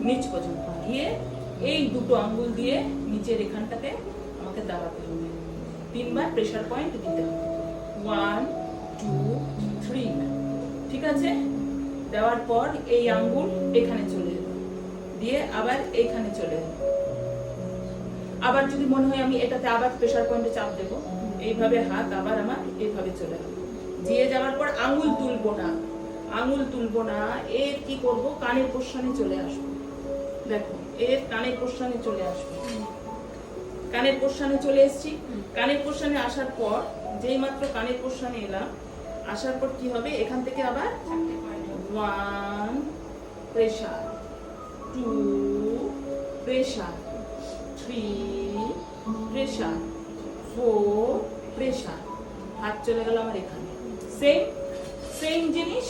নিচ পর্যন্ত গিয়ে এই দুটো আঙ্গুল দিয়ে নিচের এখানটাতে আমাকে দাবাতে হবে। 3 বার প্রেসার পয়েন্ট দিতে হবে। 1 2 3। ঠিক আছে? দেওয়ার পর এই আঙ্গুল এখানে চলে যাবে, দিয়ে আবার এইখানে চলে যাবে। আবার যদি মনে হয় আমি এটাতে আবার প্রেসার পয়েন্টে চাপ দেবো, এইভাবে হাত আবার আমার এইভাবে চলে যাবে। দিয়ে যাওয়ার পর আঙ্গুল তুলবো না, আঙ্গুল তুলবো না। এর কি করব, কানের পোর্শনে চলে আসবো। দেখো, এর কানের পোর্শনে চলে আসবো। কানের পোর্শনে চলে এসেছি। কানের পোর্শনে আসার পর যেই মাত্র কানের পোর্শনে এলাম, আসার পর কি হবে, এখান থেকে আবার 1 প্রেসার, 2 প্রেসার, 3 প্রেসার, 4 প্রেসার। হাত চলে গেল আমার এখানে। সেম জিনিস